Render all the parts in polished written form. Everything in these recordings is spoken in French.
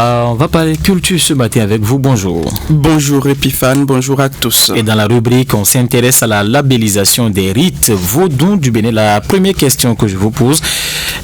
On va parler culture ce matin avec vous. Bonjour. Bonjour Epiphane, bonjour à tous. Et dans la rubrique, on s'intéresse à la labellisation des rites vaudous du Bénin. La première question que je vous pose,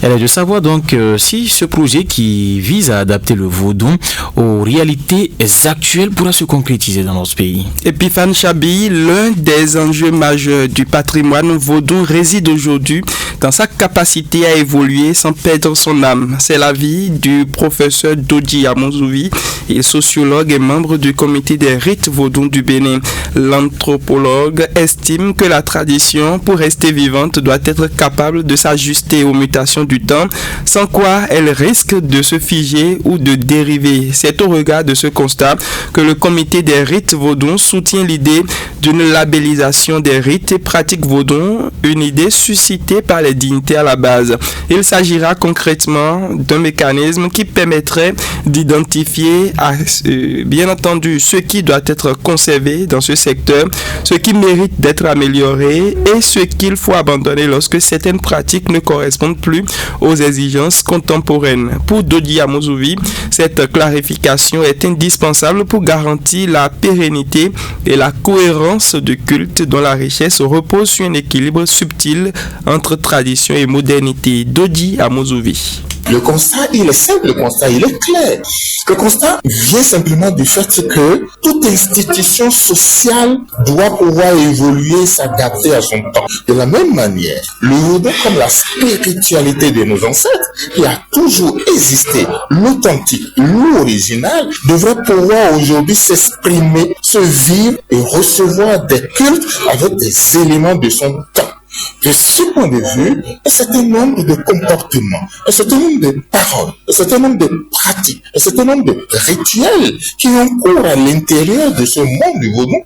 elle est de savoir donc si ce projet qui vise à adapter le vaudou aux réalités actuelles pourra se concrétiser dans notre pays. Epiphane Chabi, l'un des enjeux majeurs du patrimoine vaudou réside aujourd'hui dans sa capacité à évoluer sans perdre son âme. C'est l'avis du professeur Dodi Amozouvi, il est sociologue et membre du comité des rites vaudous du Bénin. L'anthropologue estime que la tradition, pour rester vivante, doit être capable de s'ajuster aux mutations du temps, sans quoi elle risque de se figer ou de dériver. C'est au regard de ce constat que le comité des rites vaudous soutient l'idée d'une labellisation des rites et pratiques vaudous, une idée suscitée par les dignités à la base. Il s'agira concrètement d'un mécanisme qui permettrait d'identifier, bien entendu, ce qui doit être conservé dans ce secteur, ce qui mérite d'être amélioré et ce qu'il faut abandonner lorsque certaines pratiques ne correspondent plus aux exigences contemporaines. Pour Dodi Amozouvi, cette clarification est indispensable pour garantir la pérennité et la cohérence du culte dont la richesse repose sur un équilibre subtil entre tradition et modernité. Dodi Amozouvi. Le constat, il est simple, le constat, il est clair. Le constat vient simplement du fait que toute institution sociale doit pouvoir évoluer, s'adapter à son temps. De la même manière, le vaudou, comme la spiritualité de nos ancêtres, qui a toujours existé, l'authentique, l'original, devrait pouvoir aujourd'hui s'exprimer, se vivre et recevoir des cultes avec des éléments de son temps. De ce point de vue, un certain nombre de comportements, un certain nombre de paroles, un certain nombre de pratiques, un certain nombre de rituels qui ont cours à l'intérieur de ce monde du vaudou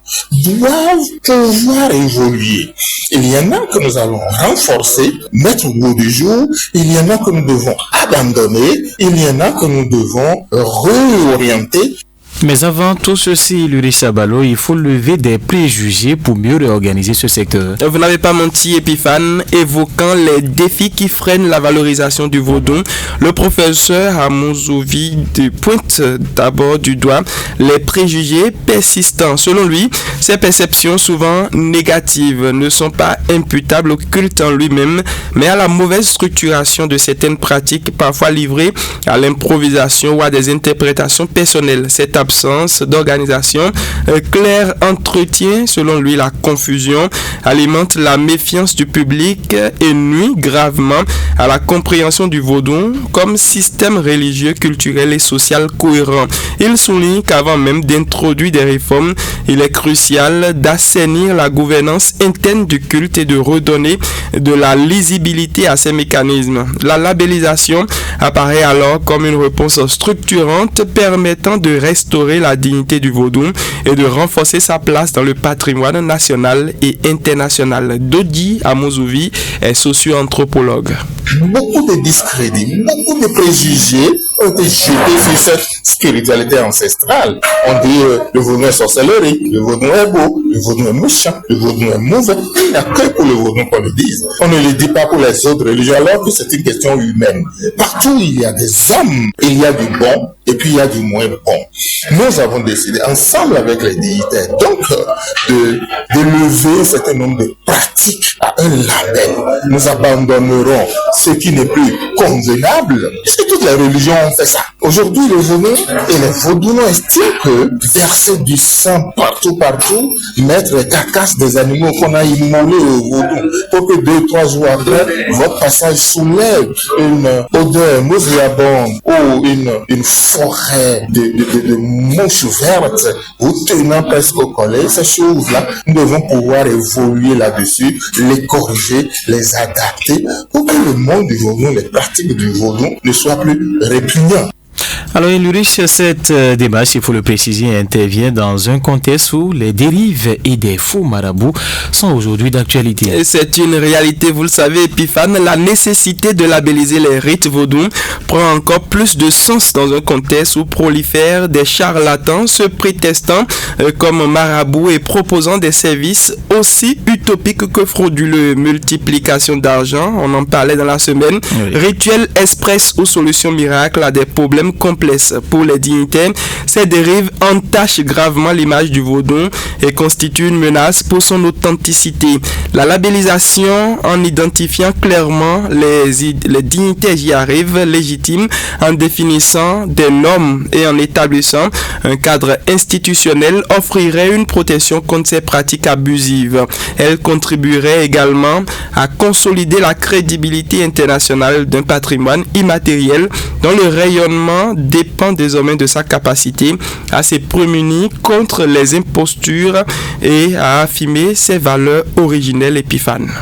doivent pouvoir évoluer. Il y en a que nous allons renforcer, mettre au bout du jour, il y en a que nous devons abandonner, il y en a que nous devons réorienter. Mais avant tout ceci, Luri Chabalo, il faut lever des préjugés pour mieux réorganiser ce secteur. Vous n'avez pas menti, Epiphane, évoquant les défis qui freinent la valorisation du vaudou. Le professeur Amozouvi pointe d'abord du doigt les préjugés persistants. Selon lui, ces perceptions souvent négatives ne sont pas imputables au culte en lui-même, mais à la mauvaise structuration de certaines pratiques, parfois livrées à l'improvisation ou à des interprétations personnelles. Cette absence d'organisation claire entretient, selon lui, la confusion, alimente la méfiance du public et nuit gravement à la compréhension du vaudou comme système religieux, culturel et social cohérent. Il souligne qu'avant même d'introduire des réformes, il est crucial d'assainir la gouvernance interne du culte et de redonner de la lisibilité à ces mécanismes. La labellisation apparaît alors comme une réponse structurante permettant de restaurer la dignité du vaudou et de renforcer sa place dans le patrimoine national et international. Dodi Amozouvi est socio-anthropologue. Beaucoup de discrédits, beaucoup de préjugés ont été jetés sur cette spiritualité ancestrale. On dit le vaudou est sorcellerie, le vaudou est beau, le vaudou est méchant, le vaudou est mauvais. Il n'y a que pour le vaudou qu'on le dise. On ne le dit pas pour les autres religions alors que c'est une question humaine. Partout il y a des hommes, il y a du bon et puis il y a du moins bon. Nous avons décidé ensemble avec les dignitaires donc de lever un certain nombre de pratiques à un label. Nous abandonnerons ce qui n'est plus convenable, puisque toutes les religions ont fait ça. Aujourd'hui, les vaudous et les vaudouins estiment que verser du sang partout, mettre les carcasses des animaux qu'on a immolés au vaudou, pour que 2-3 jours après, votre passage soulève une odeur nauséabonde ou une forêt de mouches vertes, vous tenant presque au collet, ces choses-là, nous devons pouvoir évoluer là-dessus, les corriger, les adapter, pour que le monde du vaudou, les pratiques du vaudou ne soient plus répugnantes. Alors, Ulrich, cette démarche, il faut le préciser, intervient dans un contexte où les dérives et des faux marabouts sont aujourd'hui d'actualité. Et c'est une réalité, vous le savez, Epiphane. La nécessité de labelliser les rites vaudous prend encore plus de sens dans un contexte où prolifèrent des charlatans se prétestant comme marabouts et proposant des services aussi utopiques que frauduleux. Multiplication d'argent, on en parlait dans la semaine. Oui. Rituels express ou solutions miracles à des problèmes complexes complexe. Pour les dignitaires, ces dérives entachent gravement l'image du vaudou et constituent une menace pour son authenticité. La labellisation, en identifiant clairement les dignitaires y arrivent légitimes, en définissant des normes et en établissant un cadre institutionnel, offrirait une protection contre ces pratiques abusives. Elle contribuerait également à consolider la crédibilité internationale d'un patrimoine immatériel dont le rayonnement dépend désormais de sa capacité à se prémunir contre les impostures et à affirmer ses valeurs originelles épiphanes.